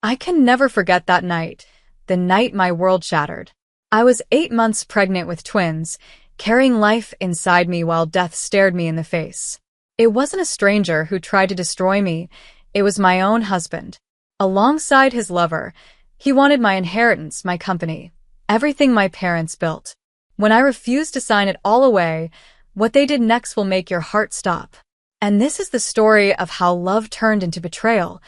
I can never forget that night, the night my world shattered. I was 8 months pregnant with twins, carrying life inside me while death stared me in the face. It wasn't a stranger who tried to destroy me, it was my own husband. Alongside his lover, he wanted my inheritance, my company, everything my parents built. When I refused to sign it all away, what they did next will make your heart stop. And this is the story of how love turned into betrayal,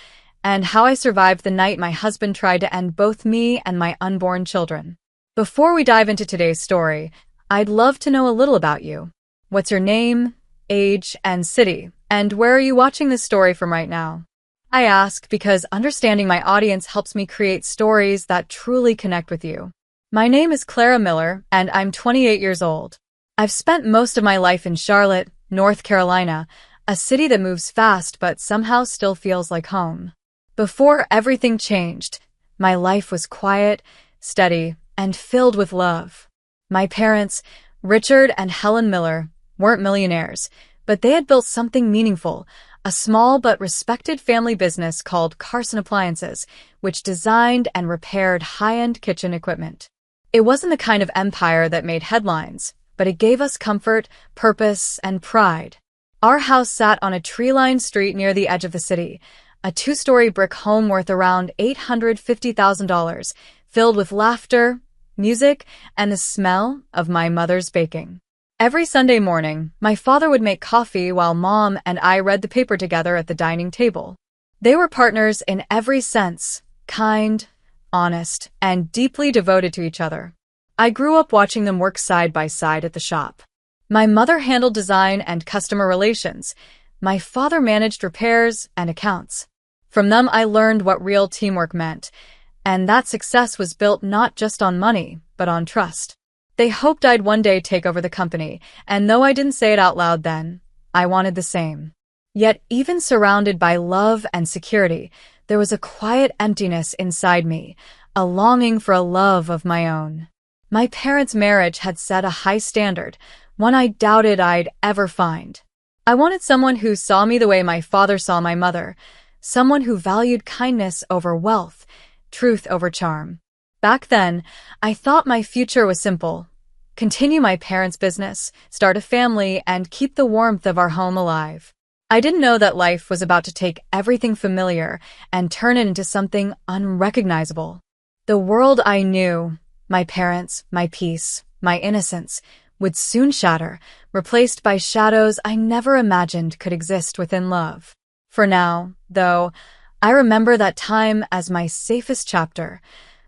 and how I survived the night my husband tried to end both me and my unborn children. Before we dive into today's story, I'd love to know a little about you. What's your name, age, and city, and where are you watching this story from right now? I ask because understanding my audience helps me create stories that truly connect with you. My name is Clara Miller, and I'm 28 years old. I've spent most of my life in Charlotte, North Carolina, a city that moves fast but somehow still feels like home. Before everything changed, my life was quiet, steady, and filled with love. My parents, Richard and Helen Miller, weren't millionaires, but they had built something meaningful, a small but respected family business called Carson Appliances, which designed and repaired high-end kitchen equipment. It wasn't the kind of empire that made headlines, but it gave us comfort, purpose, and pride. Our house sat on a tree-lined street near the edge of the city, a 2-story brick home worth around $850,000, filled with laughter, music, and the smell of my mother's baking. Every Sunday morning, my father would make coffee while Mom and I read the paper together at the dining table. They were partners in every sense, kind, honest, and deeply devoted to each other. I grew up watching them work side by side at the shop. My mother handled design and customer relations. My father managed repairs and accounts. From them, I learned what real teamwork meant, and that success was built not just on money, but on trust. They hoped I'd one day take over the company, and though I didn't say it out loud then, I wanted the same. Yet, even surrounded by love and security, there was a quiet emptiness inside me, a longing for a love of my own. My parents' marriage had set a high standard, one I doubted I'd ever find. I wanted someone who saw me the way my father saw my mother, someone who valued kindness over wealth, truth over charm. Back then, I thought my future was simple. Continue my parents' business, start a family, and keep the warmth of our home alive. I didn't know that life was about to take everything familiar and turn it into something unrecognizable. The world I knew, my parents, my peace, my innocence, would soon shatter, replaced by shadows I never imagined could exist within love. For now, though, I remember that time as my safest chapter,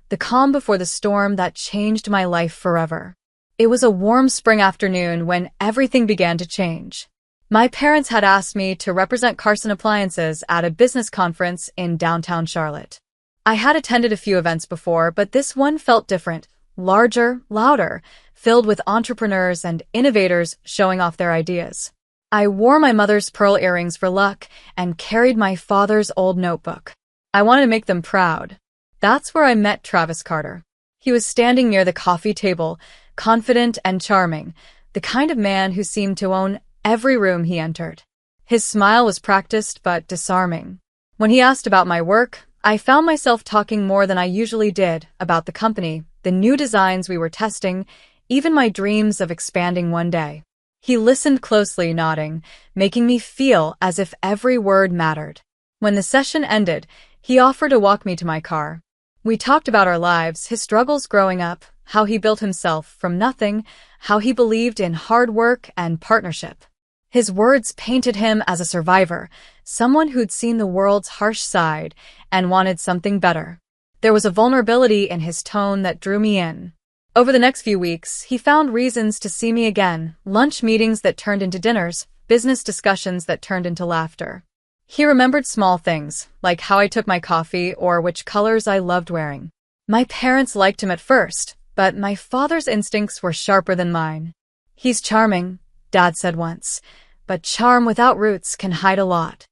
the calm before the storm that changed my life forever. It was a warm spring afternoon when everything began to change. My parents had asked me to represent Carson Appliances at a business conference in downtown Charlotte. I had attended a few events before, but this one felt different, larger, louder, filled with entrepreneurs and innovators showing off their ideas. I wore my mother's pearl earrings for luck and carried my father's old notebook. I wanted to make them proud. That's where I met Travis Carter. He was standing near the coffee table, confident and charming, the kind of man who seemed to own every room he entered. His smile was practiced but disarming. When he asked about my work, I found myself talking more than I usually did about the company, the new designs we were testing, even my dreams of expanding one day. He listened closely, nodding, making me feel as if every word mattered. When the session ended, he offered to walk me to my car. We talked about our lives, his struggles growing up, how he built himself from nothing, how he believed in hard work and partnership. His words painted him as a survivor, someone who'd seen the world's harsh side and wanted something better. There was a vulnerability in his tone that drew me in. Over the next few weeks, he found reasons to see me again, lunch meetings that turned into dinners, business discussions that turned into laughter. He remembered small things, like how I took my coffee or which colors I loved wearing. My parents liked him at first, but my father's instincts were sharper than mine. "He's charming," Dad said once, "but charm without roots can hide a lot."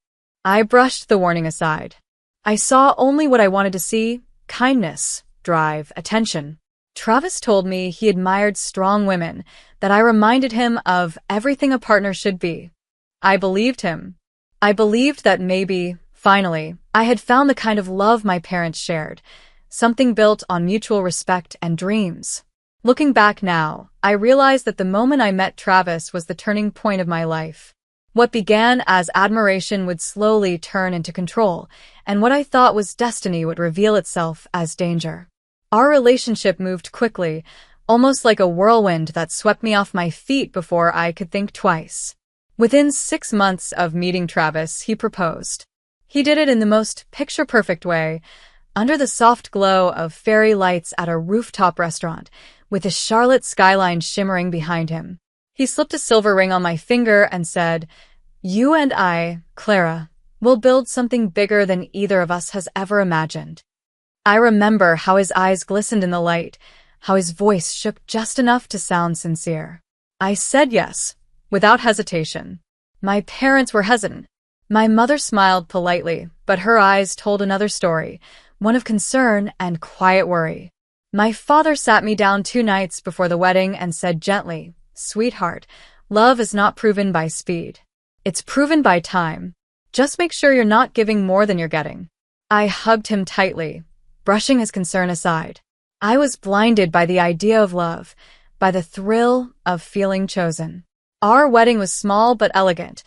I brushed the warning aside. I saw only what I wanted to see: kindness, drive, attention. Travis told me he admired strong women, that I reminded him of everything a partner should be. I believed him. I believed that maybe, Finally, I had found the kind of love my parents shared, something built on mutual respect and dreams. Looking back now, I realize that the moment I met Travis was the turning point of my life. What began as admiration would slowly turn into control, and what I thought was destiny would reveal itself as danger. Our relationship moved quickly, almost like a whirlwind that swept me off my feet before I could think twice. Within 6 months of meeting Travis, he proposed. He did it in the most picture-perfect way, under the soft glow of fairy lights at a rooftop restaurant, with the Charlotte skyline shimmering behind him. He slipped a silver ring on my finger and said, "You and I, Clara, will build something bigger than either of us has ever imagined." I remember how his eyes glistened in the light, how his voice shook just enough to sound sincere. I said yes, without hesitation. My parents were hesitant. My mother smiled politely, but her eyes told another story, one of concern and quiet worry. My father sat me down 2 nights before the wedding and said gently, "Sweetheart, love is not proven by speed. It's proven by time. Just make sure you're not giving more than you're getting." I hugged him tightly, brushing his concern aside. I was blinded by the idea of love, by the thrill of feeling chosen. Our wedding was small but elegant,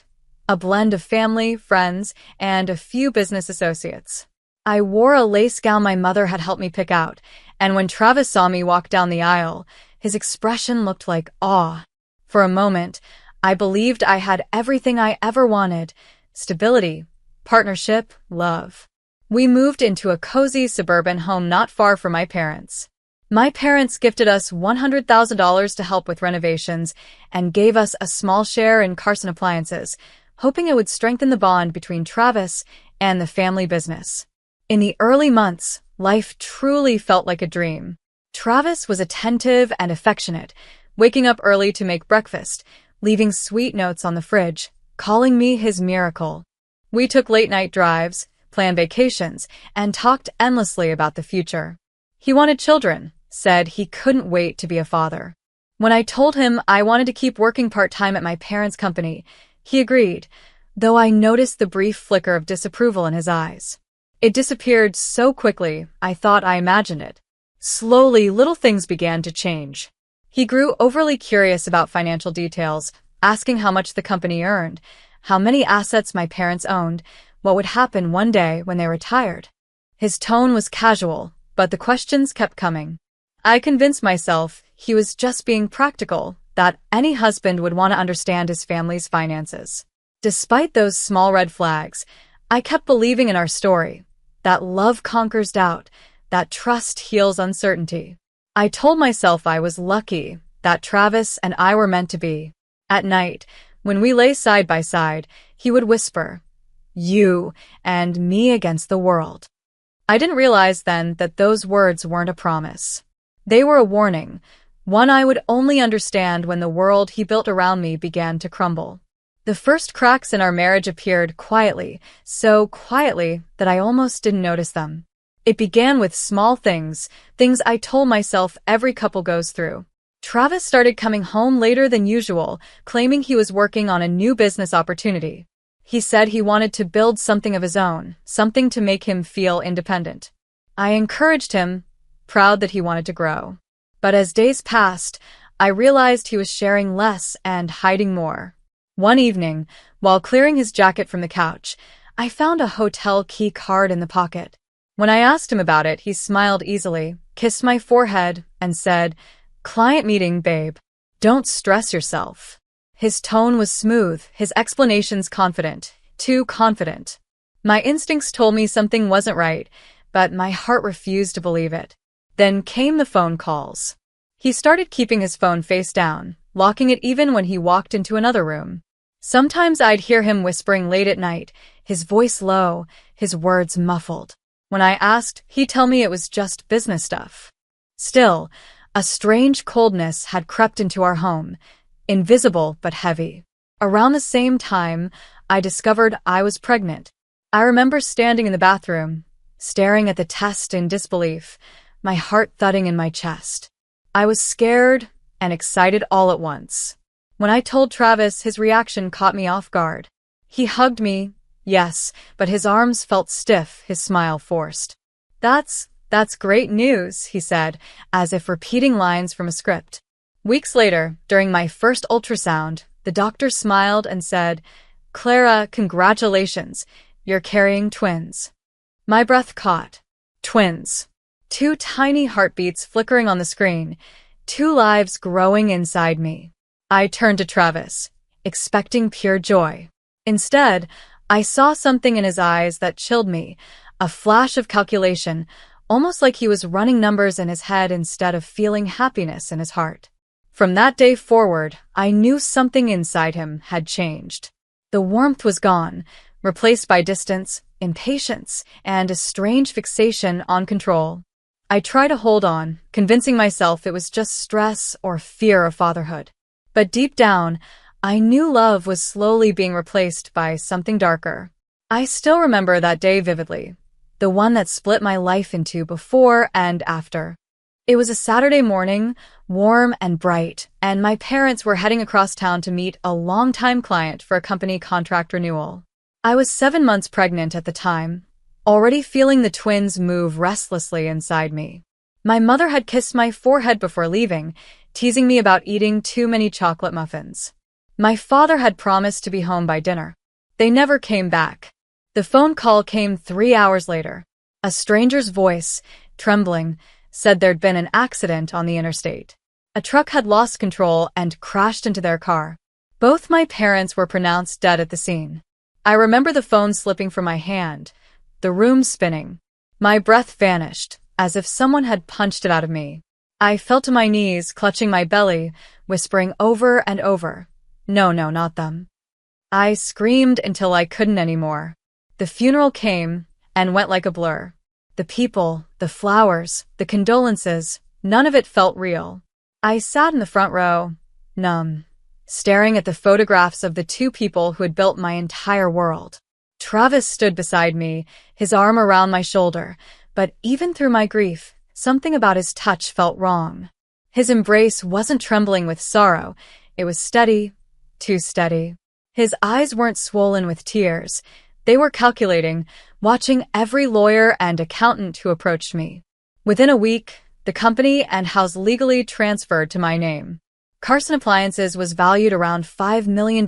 a blend of family, friends, and a few business associates. I wore a lace gown my mother had helped me pick out, and when Travis saw me walk down the aisle, his expression looked like awe. For a moment, I believed I had everything I ever wanted: stability, partnership, love. We moved into a cozy suburban home not far from my parents. My parents gifted us $100,000 to help with renovations and gave us a small share in Carson Appliances, hoping it would strengthen the bond between Travis and the family business. In the early months, life truly felt like a dream. Travis was attentive and affectionate, waking up early to make breakfast, leaving sweet notes on the fridge, calling me his miracle. We took late-night drives, planned vacations, and talked endlessly about the future. He wanted children, said he couldn't wait to be a father. When I told him I wanted to keep working part-time at my parents' company, he agreed, though I noticed the brief flicker of disapproval in his eyes. It disappeared so quickly, I thought I imagined it. Slowly, little things began to change. He grew overly curious about financial details, asking how much the company earned, how many assets my parents owned, what would happen one day when they retired. His tone was casual, but the questions kept coming. I convinced myself he was just being practical, that any husband would want to understand his family's finances. Despite those small red flags, I kept believing in our story, that love conquers doubt, that trust heals uncertainty. I told myself I was lucky, that Travis and I were meant to be. At night, when we lay side by side, he would whisper, "You and me against the world." I didn't realize then that those words weren't a promise. They were a warning, one I would only understand when the world he built around me began to crumble. The first cracks in our marriage appeared quietly, so quietly that I almost didn't notice them. It began with small things I told myself every couple goes through. Travis started coming home later than usual, claiming he was working on a new business opportunity. He said he wanted to build something of his own, something to make him feel independent. I encouraged him, proud that he wanted to grow. But as days passed, I realized he was sharing less and hiding more. One evening, while clearing his jacket from the couch, I found a hotel key card in the pocket. When I asked him about it, he smiled easily, kissed my forehead, and said, "Client meeting, babe. Don't stress yourself." His tone was smooth, his explanations confident, too confident. My instincts told me something wasn't right, but my heart refused to believe it. Then came the phone calls. He started keeping his phone face down, locking it even when he walked into another room. Sometimes I'd hear him whispering late at night, his voice low, his words muffled. When I asked, he'd tell me it was just business stuff. Still, a strange coldness had crept into our home, invisible but heavy. Around the same time, I discovered I was pregnant. I remember standing in the bathroom, staring at the test in disbelief, my heart thudding in my chest. I was scared and excited all at once. When I told Travis, his reaction caught me off guard. He hugged me, Yes, but his arms felt stiff, his smile forced. That's great news, he said, as if repeating lines from a script. Weeks later, during my first ultrasound, the doctor smiled and said, "Clara, congratulations, you're carrying twins." My breath caught. Twins. Two tiny heartbeats flickering on the screen, two lives growing inside me. I turned to Travis, expecting pure joy. Instead, I saw something in his eyes that chilled me, a flash of calculation, almost like he was running numbers in his head instead of feeling happiness in his heart. From that day forward, I knew something inside him had changed. The warmth was gone, replaced by distance, impatience, and a strange fixation on control. I tried to hold on, convincing myself it was just stress or fear of fatherhood. But deep down, I knew love was slowly being replaced by something darker. I still remember that day vividly, the one that split my life into before and after. It was a Saturday morning, warm and bright, and my parents were heading across town to meet a longtime client for a company contract renewal. I was 7 months pregnant at the time, already feeling the twins move restlessly inside me. My mother had kissed my forehead before leaving, teasing me about eating too many chocolate muffins. My father had promised to be home by dinner. They never came back. The phone call came 3 hours later. A stranger's voice, trembling, said there'd been an accident on the interstate. A truck had lost control and crashed into their car. Both my parents were pronounced dead at the scene. I remember the phone slipping from my hand, the room spinning. My breath vanished, as if someone had punched it out of me. I fell to my knees, clutching my belly, whispering over and over, "No, no, not them." I screamed until I couldn't anymore. The funeral came and went like a blur. The people, the flowers, the condolences, none of it felt real. I sat in the front row, numb, staring at the photographs of the two people who had built my entire world. Travis stood beside me, his arm around my shoulder, but even through my grief, something about his touch felt wrong. His embrace wasn't trembling with sorrow, it was steady, too steady. His eyes weren't swollen with tears. They were calculating, watching every lawyer and accountant who approached me. Within a week, the company and house legally transferred to my name. Carson Appliances was valued around $5 million,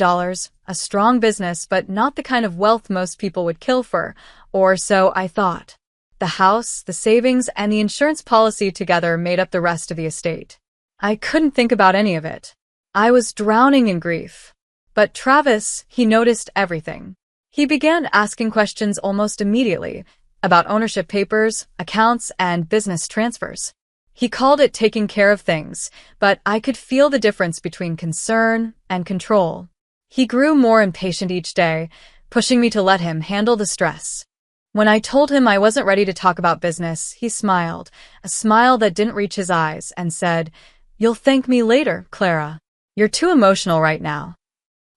a strong business but not the kind of wealth most people would kill for, or so I thought. The house, the savings, and the insurance policy together made up the rest of the estate. I couldn't think about any of it. I was drowning in grief. But Travis, he noticed everything. He began asking questions almost immediately about ownership papers, accounts, and business transfers. He called it taking care of things, but I could feel the difference between concern and control. He grew more impatient each day, pushing me to let him handle the stress. When I told him I wasn't ready to talk about business, he smiled, a smile that didn't reach his eyes, and said, "You'll thank me later, Clara. You're too emotional right now."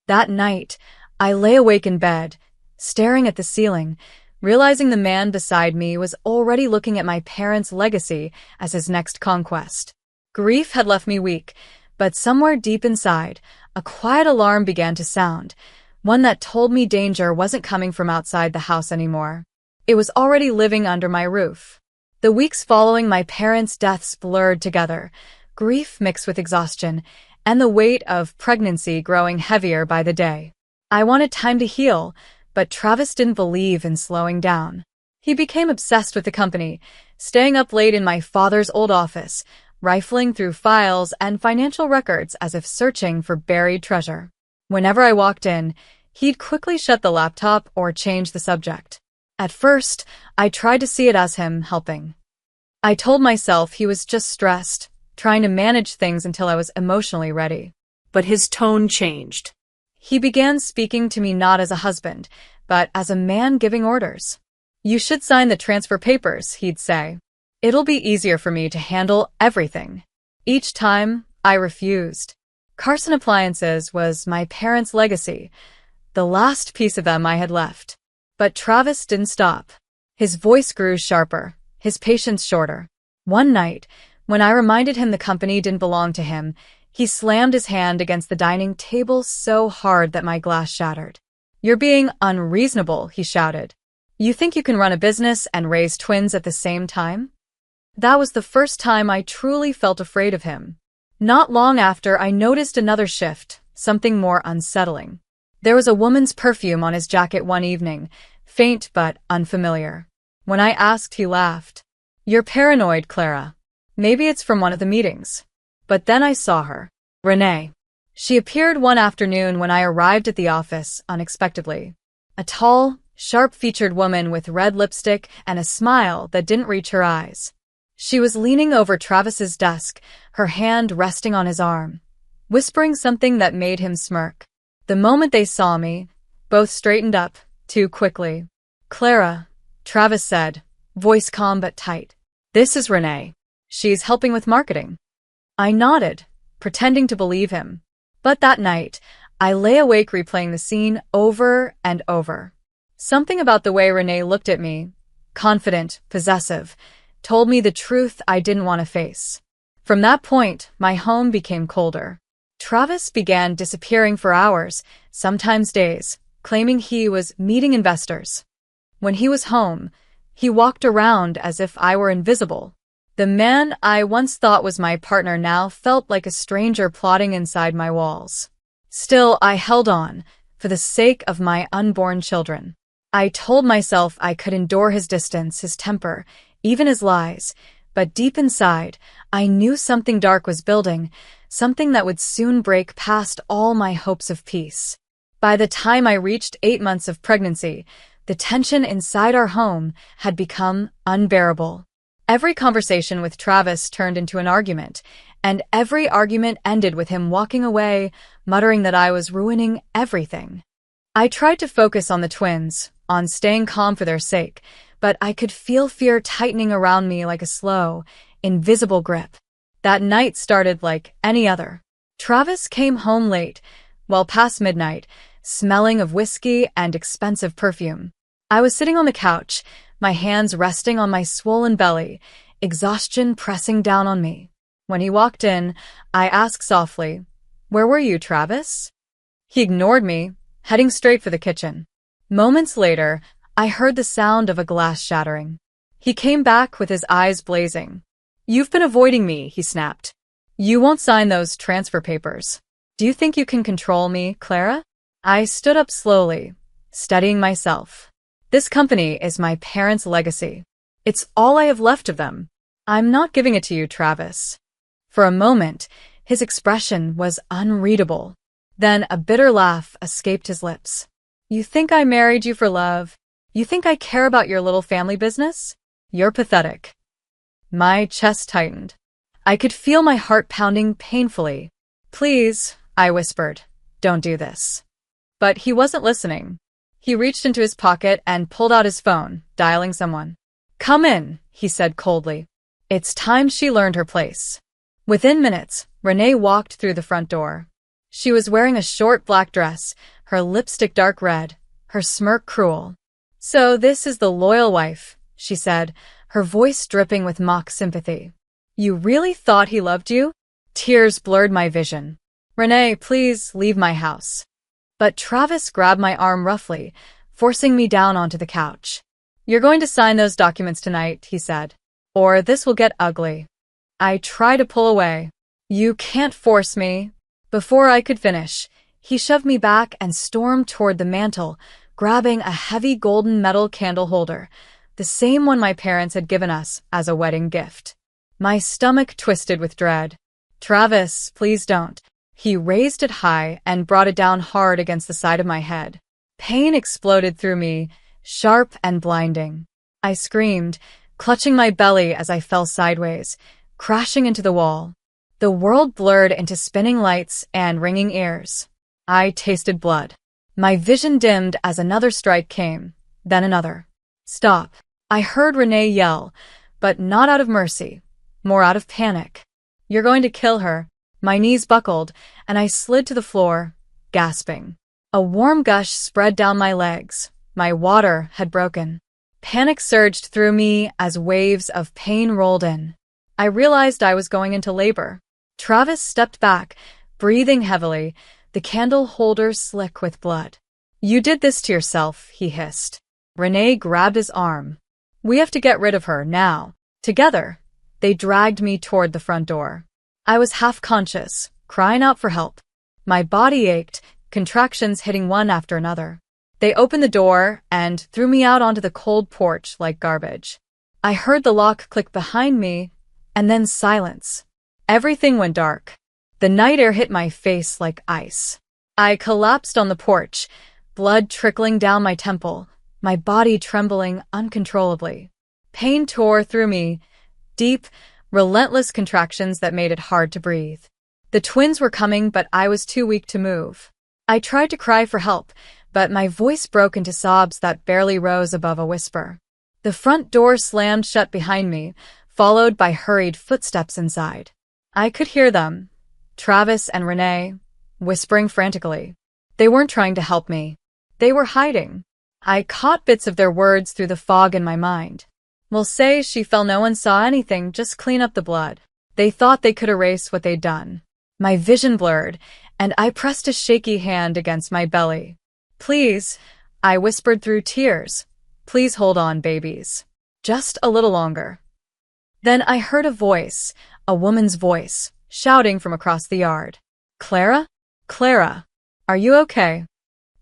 That night, I lay awake in bed, staring at the ceiling, realizing the man beside me was already looking at my parents' legacy as his next conquest. Grief had left me weak, but somewhere deep inside, a quiet alarm began to sound, one that told me danger wasn't coming from outside the house anymore. It was already living under my roof. The weeks following my parents' deaths blurred together, grief mixed with exhaustion, and the weight of pregnancy growing heavier by the day. I wanted time to heal, but Travis didn't believe in slowing down. He became obsessed with the company, staying up late in my father's old office, rifling through files and financial records as if searching for buried treasure. Whenever I walked in, he'd quickly shut the laptop or change the subject. At first, I tried to see it as him helping. I told myself he was just stressed, trying to manage things until I was emotionally ready. But his tone changed. He began speaking to me not as a husband, but as a man giving orders. "You should sign the transfer papers," he'd say. "It'll be easier for me to handle everything." Each time, I refused. Carson Appliances was my parents' legacy, the last piece of them I had left. But Travis didn't stop. His voice grew sharper, his patience shorter. One night, when I reminded him the company didn't belong to him, he slammed his hand against the dining table so hard that my glass shattered. "You're being unreasonable," he shouted. "You think you can run a business and raise twins at the same time?" That was the first time I truly felt afraid of him. Not long after, I noticed another shift, something more unsettling. There was a woman's perfume on his jacket one evening, faint but unfamiliar. When I asked, he laughed. "You're paranoid, Clara. Maybe it's from one of the meetings." But then I saw her. Renee. She appeared one afternoon when I arrived at the office unexpectedly. A tall, sharp-featured woman with red lipstick and a smile that didn't reach her eyes. She was leaning over Travis's desk, her hand resting on his arm, whispering something that made him smirk. The moment they saw me, both straightened up, too quickly. "Clara," Travis said, voice calm but tight. "This is Renee. She's helping with marketing." I nodded, pretending to believe him. But that night, I lay awake replaying the scene over and over. Something about the way Renee looked at me, confident, possessive, told me the truth I didn't want to face. From that point, my home became colder. Travis began disappearing for hours, sometimes days, claiming he was meeting investors. When he was home, he walked around as if I were invisible. The man I once thought was my partner now felt like a stranger plotting inside my walls. Still, I held on, for the sake of my unborn children. I told myself I could endure his distance, his temper, even his lies, but deep inside, I knew something dark was building, something that would soon break past all my hopes of peace. By the time I reached 8 months of pregnancy, the tension inside our home had become unbearable. Every conversation with Travis turned into an argument, and every argument ended with him walking away, muttering that I was ruining everything. I tried to focus on the twins, on staying calm for their sake, but I could feel fear tightening around me like a slow, invisible grip. That night started like any other. Travis came home late, well past midnight, smelling of whiskey and expensive perfume. I was sitting on the couch, my hands resting on my swollen belly, exhaustion pressing down on me. When he walked in, I asked softly, "Where were you, Travis?" He ignored me, heading straight for the kitchen. Moments later, I heard the sound of a glass shattering. He came back with his eyes blazing. "You've been avoiding me," he snapped. "You won't sign those transfer papers. Do you think you can control me, Clara?" I stood up slowly, steadying myself. This company is my parents' legacy. It's all I have left of them. I'm not giving it to you, Travis. For a moment, his expression was unreadable. Then a bitter laugh escaped his lips. "You think I married you for love? You think I care about your little family business? You're pathetic." My chest tightened. I could feel my heart pounding painfully. "Please," I whispered, "don't do this." But he wasn't listening. He reached into his pocket and pulled out his phone, dialing someone. "Come in," he said coldly. It's time she learned her place. Within minutes, Renee walked through the front door. She was wearing a short black dress, her lipstick dark red, her smirk cruel. "So this is the loyal wife," she said, her voice dripping with mock sympathy. "You really thought he loved you?" Tears blurred my vision. "Renee, please leave my house." But Travis grabbed my arm roughly, forcing me down onto the couch. "You're going to sign those documents tonight," he said, "or this will get ugly." I tried to pull away. "You can't force me." Before I could finish, he shoved me back and stormed toward the mantel, grabbing a heavy golden metal candle holder, the same one my parents had given us as a wedding gift. My stomach twisted with dread. "Travis, please don't." He raised it high and brought it down hard against the side of my head. Pain exploded through me, sharp and blinding. I screamed, clutching my belly as I fell sideways, crashing into the wall. The world blurred into spinning lights and ringing ears. I tasted blood. My vision dimmed as another strike came, then another. "Stop." I heard Renee yell, but not out of mercy, more out of panic. "You're going to kill her." My knees buckled, and I slid to the floor, gasping. A warm gush spread down my legs. My water had broken. Panic surged through me as waves of pain rolled in. I realized I was going into labor. Travis stepped back, breathing heavily, the candle holder slick with blood. You did this to yourself, he hissed. Renee grabbed his arm. We have to get rid of her, now. Together, they dragged me toward the front door. I was half-conscious, crying out for help. My body ached, contractions hitting one after another. They opened the door and threw me out onto the cold porch like garbage. I heard the lock click behind me, and then silence. Everything went dark. The night air hit my face like ice. I collapsed on the porch, blood trickling down my temple, my body trembling uncontrollably. Pain tore through me, deep, relentless contractions that made it hard to breathe. The twins were coming, but I was too weak to move. I tried to cry for help, but my voice broke into sobs that barely rose above a whisper. The front door slammed shut behind me, followed by hurried footsteps inside. I could hear them, Travis and Renee, whispering frantically. They weren't trying to help me. They were hiding. I caught bits of their words through the fog in my mind. We'll say she fell, no one saw anything, just clean up the blood. They thought they could erase what they'd done. My vision blurred, and I pressed a shaky hand against my belly. Please, I whispered through tears. Please hold on, babies. Just a little longer. Then I heard a voice, a woman's voice, shouting from across the yard. Clara? Clara, are you okay?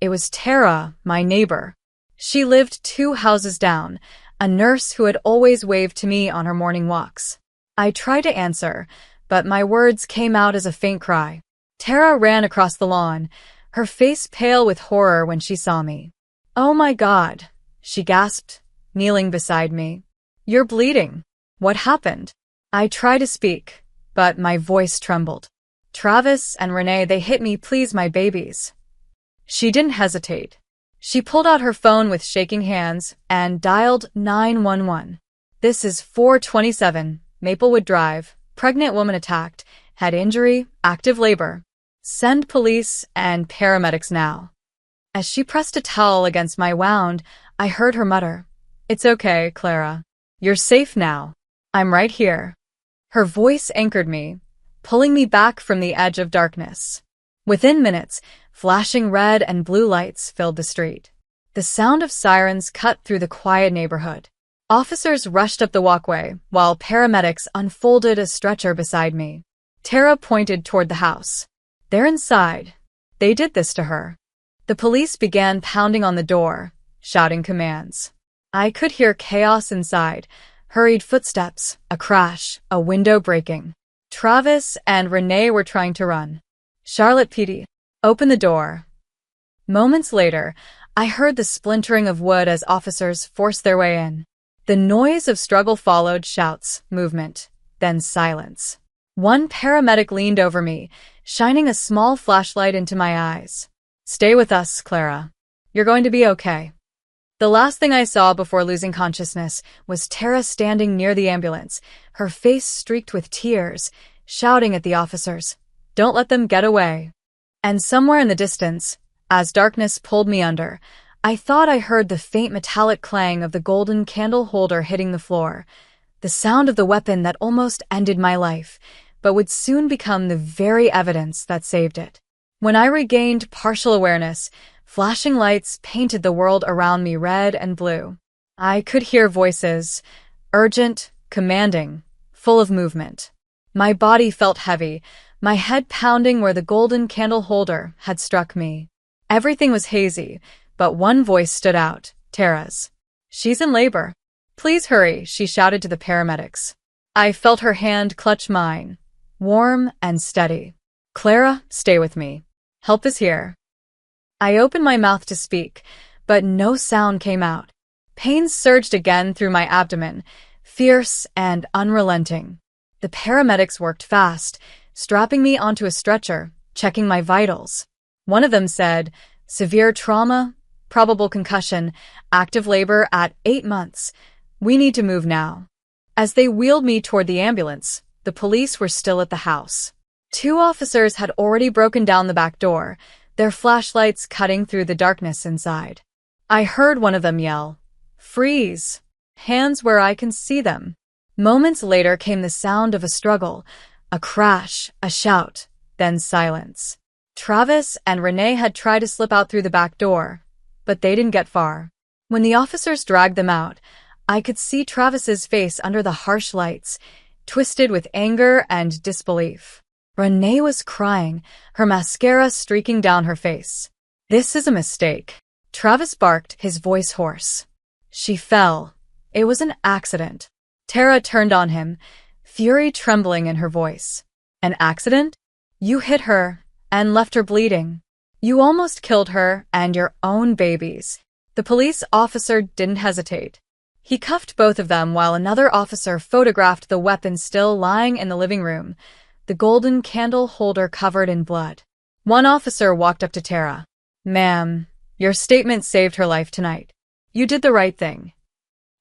It was Tara, my neighbor. She lived 2 houses down, a nurse who had always waved to me on her morning walks. I tried to answer, but my words came out as a faint cry. Tara ran across the lawn, her face pale with horror when she saw me. Oh my God, she gasped, kneeling beside me. You're bleeding. What happened? I tried to speak, but my voice trembled. Travis and Renee, they hit me, please, my babies. She didn't hesitate. She pulled out her phone with shaking hands and dialed 911. This is 427, Maplewood Drive. Pregnant woman attacked. Head injury. Active labor. Send police and paramedics now. As she pressed a towel against my wound, I heard her mutter, It's okay, Clara. You're safe now. I'm right here. Her voice anchored me, pulling me back from the edge of darkness. Within minutes, flashing red and blue lights filled the street. The sound of sirens cut through the quiet neighborhood. Officers rushed up the walkway, while paramedics unfolded a stretcher beside me. Tara pointed toward the house. They're inside. They did this to her. The police began pounding on the door, shouting commands. I could hear chaos inside, hurried footsteps, a crash, a window breaking. Travis and Renee were trying to run. Charlotte PD, open the door. Moments later, I heard the splintering of wood as officers forced their way in. The noise of struggle followed, shouts, movement, then silence. One paramedic leaned over me, shining a small flashlight into my eyes. Stay with us, Clara. You're going to be okay. The last thing I saw before losing consciousness was Tara standing near the ambulance, her face streaked with tears, shouting at the officers, Don't let them get away. And somewhere in the distance, as darkness pulled me under, I thought I heard the faint metallic clang of the golden candle holder hitting the floor, the sound of the weapon that almost ended my life, but would soon become the very evidence that saved it. When I regained partial awareness, flashing lights painted the world around me red and blue. I could hear voices, urgent, commanding, full of movement. My body felt heavy, my head pounding where the golden candle holder had struck me. Everything was hazy, but one voice stood out, Tara's. She's in labor. Please hurry, she shouted to the paramedics. I felt her hand clutch mine, warm and steady. Clara, stay with me. Help is here. I opened my mouth to speak, but no sound came out. Pain surged again through my abdomen, fierce and unrelenting. The paramedics worked fast, strapping me onto a stretcher, checking my vitals. One of them said, severe trauma, probable concussion, active labor at 8 months. We need to move now. As they wheeled me toward the ambulance, the police were still at the house. 2 officers had already broken down the back door, their flashlights cutting through the darkness inside. I heard one of them yell, Freeze! Hands where I can see them. Moments later came the sound of a struggle, a crash, a shout, then silence. Travis and Renee had tried to slip out through the back door, but they didn't get far. When the officers dragged them out, I could see Travis's face under the harsh lights, twisted with anger and disbelief. Renee was crying, her mascara streaking down her face. "This is a mistake," Travis barked, his voice hoarse. "She fell. It was an accident." Tara turned on him, fury trembling in her voice. "An accident? You hit her and left her bleeding. You almost killed her and your own babies." The police officer didn't hesitate. He cuffed both of them while another officer photographed the weapon still lying in the living room, the golden candle holder covered in blood. One officer walked up to Tara. "Ma'am, your statement saved her life tonight. You did the right thing."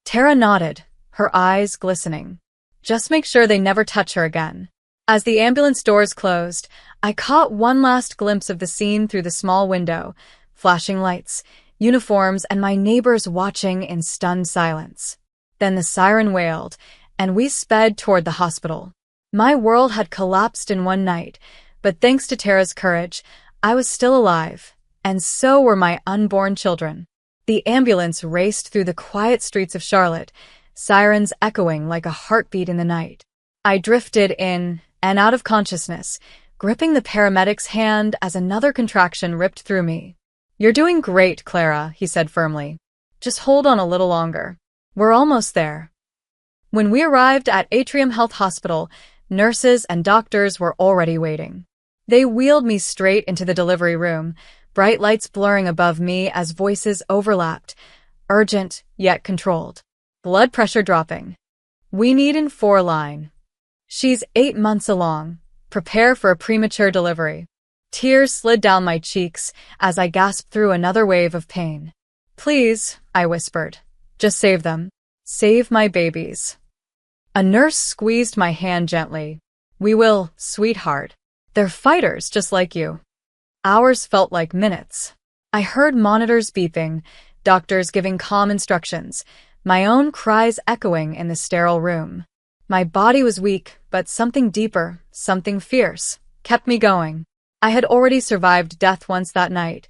Tara nodded, her eyes glistening. "Just make sure they never touch her again." As the ambulance doors closed, I caught one last glimpse of the scene through the small window, flashing lights, uniforms, and my neighbors watching in stunned silence. Then the siren wailed, and we sped toward the hospital. My world had collapsed in one night, but thanks to Tara's courage, I was still alive, and so were my unborn children. The ambulance raced through the quiet streets of Charlotte, sirens echoing like a heartbeat in the night. I drifted in and out of consciousness, gripping the paramedic's hand as another contraction ripped through me. "You're doing great, Clara," he said firmly. "Just hold on a little longer. We're almost there." When we arrived at Atrium Health Hospital, nurses and doctors were already waiting. They wheeled me straight into the delivery room, bright lights blurring above me as voices overlapped, urgent yet controlled. Blood pressure dropping. "We need in 4-line. She's 8 months along. Prepare for a premature delivery." Tears slid down my cheeks as I gasped through another wave of pain. "Please," I whispered. "Just save them. Save my babies." A nurse squeezed my hand gently. "We will, sweetheart. They're fighters just like you." Hours felt like minutes. I heard monitors beeping, doctors giving calm instructions, my own cries echoing in the sterile room. My body was weak, but something deeper, something fierce, kept me going. I had already survived death once that night.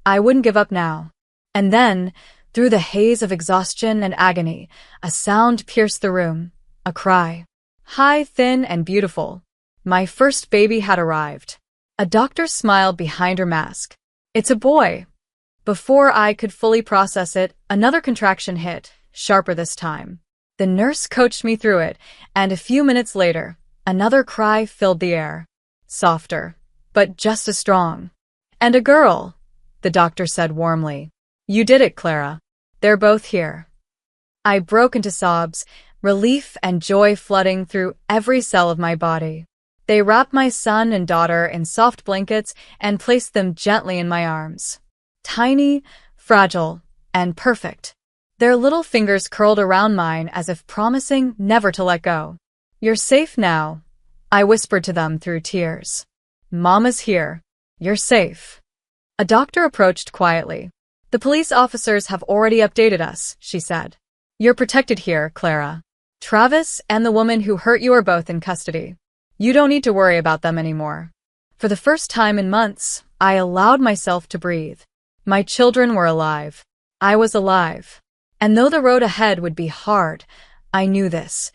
I wouldn't give up now. And then, through the haze of exhaustion and agony, a sound pierced the room, a cry. High, thin, and beautiful. My first baby had arrived. A doctor smiled behind her mask. "It's a boy." Before I could fully process it, another contraction hit, sharper this time. The nurse coached me through it, and a few minutes later, another cry filled the air. Softer, but just as strong. "And a girl," the doctor said warmly. "You did it, Clara. They're both here." I broke into sobs, relief and joy flooding through every cell of my body. They wrapped my son and daughter in soft blankets and placed them gently in my arms. Tiny, fragile, and perfect. Their little fingers curled around mine as if promising never to let go. "You're safe now," I whispered to them through tears. "Mama's here. You're safe." A doctor approached quietly. "The police officers have already updated us," she said. "You're protected here, Clara. Travis and the woman who hurt you are both in custody. You don't need to worry about them anymore." For the first time in months, I allowed myself to breathe. My children were alive. I was alive. And though the road ahead would be hard, I knew this.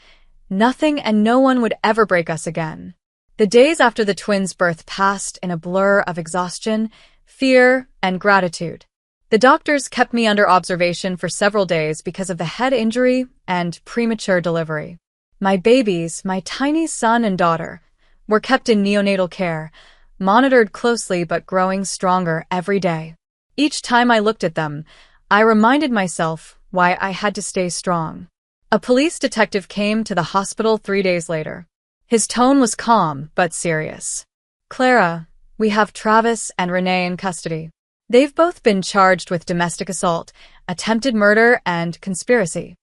Nothing and no one would ever break us again. The days after the twins' birth passed in a blur of exhaustion, fear, and gratitude. The doctors kept me under observation for several days because of the head injury and premature delivery. My babies, my tiny son and daughter, were kept in neonatal care, monitored closely but growing stronger every day. Each time I looked at them, I reminded myself why I had to stay strong. A police detective came to the hospital 3 days later. His tone was calm but serious. "Clara, we have Travis and Renee in custody. They've both been charged with domestic assault, attempted murder, and conspiracy."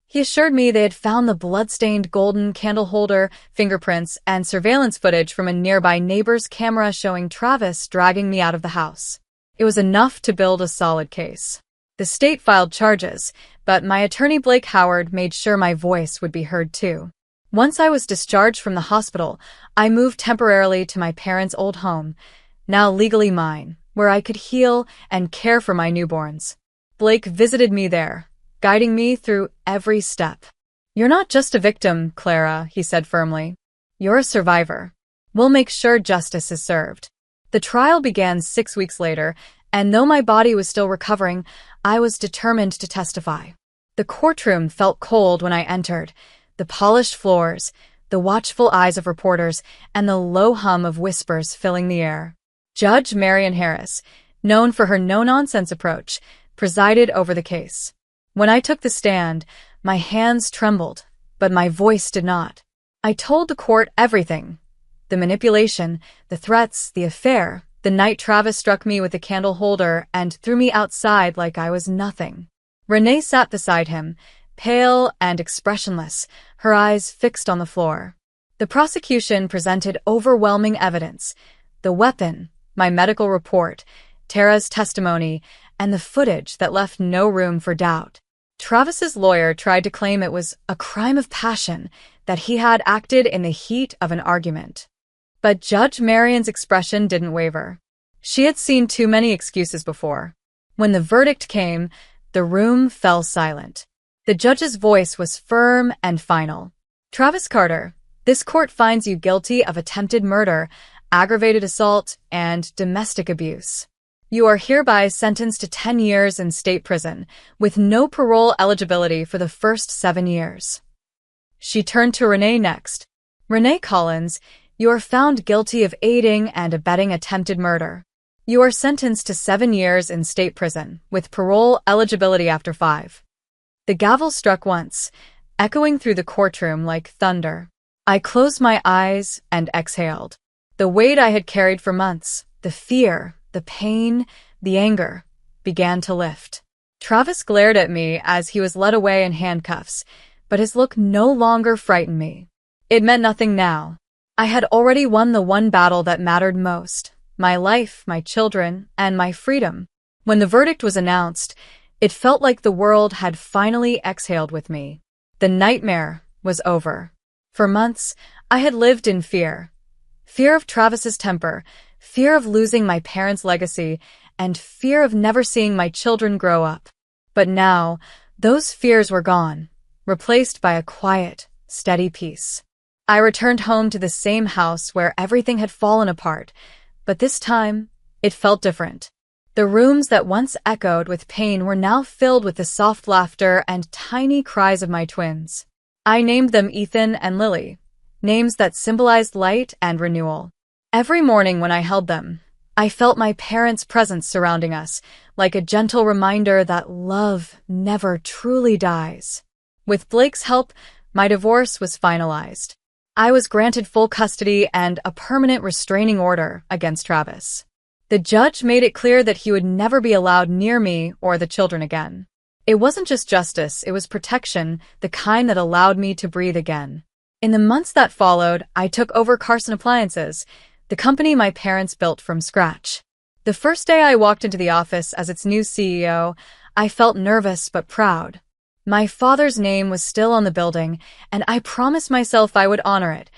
He assured me they had found the blood-stained golden candle holder, fingerprints, and surveillance footage from a nearby neighbor's camera showing Travis dragging me out of the house. It was enough to build a solid case. The state filed charges, but my attorney Blake Howard made sure my voice would be heard too. Once I was discharged from the hospital, I moved temporarily to my parents' old home, now legally mine, where I could heal and care for my newborns. Blake visited me there, guiding me through every step. "You're not just a victim, Clara," he said firmly. "You're a survivor. We'll make sure justice is served." The trial began 6 weeks later, and though my body was still recovering, I was determined to testify. The courtroom felt cold when I entered. The polished floors, the watchful eyes of reporters, and the low hum of whispers filling the air. Judge Marion Harris, known for her no-nonsense approach, presided over the case. When I took the stand, my hands trembled, but my voice did not. I told the court everything. The manipulation, the threats, the affair, the night Travis struck me with a candle holder and threw me outside like I was nothing. Renee sat beside him, pale and expressionless, her eyes fixed on the floor. The prosecution presented overwhelming evidence: the weapon, my medical report, Tara's testimony, and the footage that left no room for doubt. Travis's lawyer tried to claim it was a crime of passion, that he had acted in the heat of an argument. But Judge Marion's expression didn't waver. She had seen too many excuses before. When the verdict came, the room fell silent. The judge's voice was firm and final. "Travis Carter, this court finds you guilty of attempted murder, aggravated assault, and domestic abuse. You are hereby sentenced to 10 years in state prison, with no parole eligibility for the first 7 years. She turned to Renee next. "Renee Collins, you are found guilty of aiding and abetting attempted murder. You are sentenced to 7 years in state prison, with parole eligibility after 5. The gavel struck once, echoing through the courtroom like thunder. I closed my eyes and exhaled. The weight I had carried for months, the fear, the pain, the anger, began to lift. Travis glared at me as he was led away in handcuffs, but his look no longer frightened me. It meant nothing now. I had already won the one battle that mattered most: my life, my children, and my freedom. When the verdict was announced, it felt like the world had finally exhaled with me. The nightmare was over. For months, I had lived in fear. Fear of Travis's temper, fear of losing my parents' legacy, and fear of never seeing my children grow up. But now, those fears were gone, replaced by a quiet, steady peace. I returned home to the same house where everything had fallen apart, but this time, it felt different. The rooms that once echoed with pain were now filled with the soft laughter and tiny cries of my twins. I named them Ethan and Lily, names that symbolized light and renewal. Every morning when I held them, I felt my parents' presence surrounding us, like a gentle reminder that love never truly dies. With Blake's help, my divorce was finalized. I was granted full custody and a permanent restraining order against Travis. The judge made it clear that he would never be allowed near me or the children again. It wasn't just justice, it was protection, the kind that allowed me to breathe again. In the months that followed, I took over Carson Appliances, the company my parents built from scratch. The first day I walked into the office as its new CEO, I felt nervous but proud. My father's name was still on the building, and I promised myself I would honor it,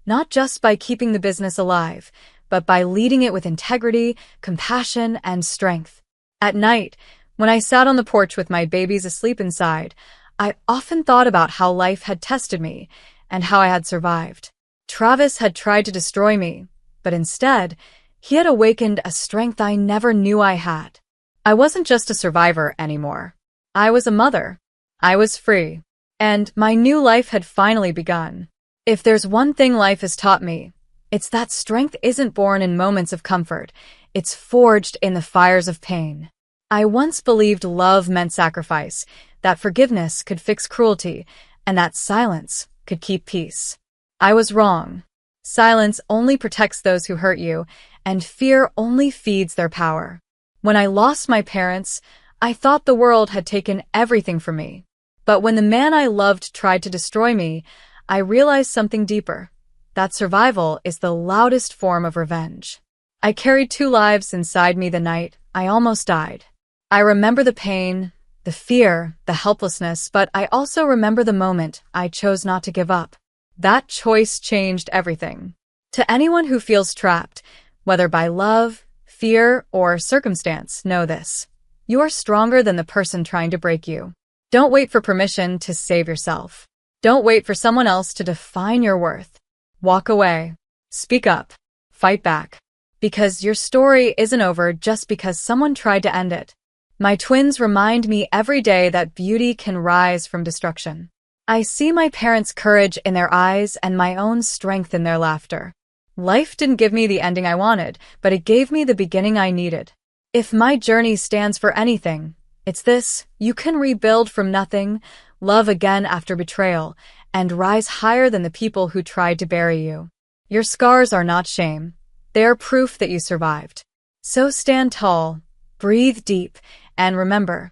not just by keeping the business alive, but by leading it with integrity, compassion, and strength. At night, when I sat on the porch with my babies asleep inside, I often thought about how life had tested me and how I had survived. Travis had tried to destroy me, but instead, he had awakened a strength I never knew I had. I wasn't just a survivor anymore. I was a mother. I was free. And my new life had finally begun. If there's one thing life has taught me, it's that strength isn't born in moments of comfort. It's forged in the fires of pain. I once believed love meant sacrifice, that forgiveness could fix cruelty, and that silence could keep peace. I was wrong. Silence only protects those who hurt you, and fear only feeds their power. When I lost my parents, I thought the world had taken everything from me. But when the man I loved tried to destroy me, I realized something deeper: that survival is the loudest form of revenge. I carried 2 lives inside me the night I almost died. I remember the pain, the fear, the helplessness, but I also remember the moment I chose not to give up. That choice changed everything. To anyone who feels trapped, whether by love, fear, or circumstance, know this. You are stronger than the person trying to break you. Don't wait for permission to save yourself. Don't wait for someone else to define your worth. Walk away. Speak up. Fight back. Because your story isn't over just because someone tried to end it. My twins remind me every day that beauty can rise from destruction. I see my parents' courage in their eyes and my own strength in their laughter. Life didn't give me the ending I wanted, but it gave me the beginning I needed. If my journey stands for anything, it's this: you can rebuild from nothing, love again after betrayal, and rise higher than the people who tried to bury you. Your scars are not shame. They are proof that you survived. So stand tall, breathe deep, and remember,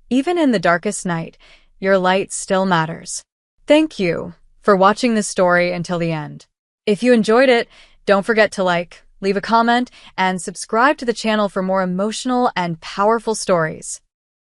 even in the darkest night, your light still matters. Thank you for watching this story until the end. If you enjoyed it, don't forget to like, leave a comment, and subscribe to the channel for more emotional and powerful stories.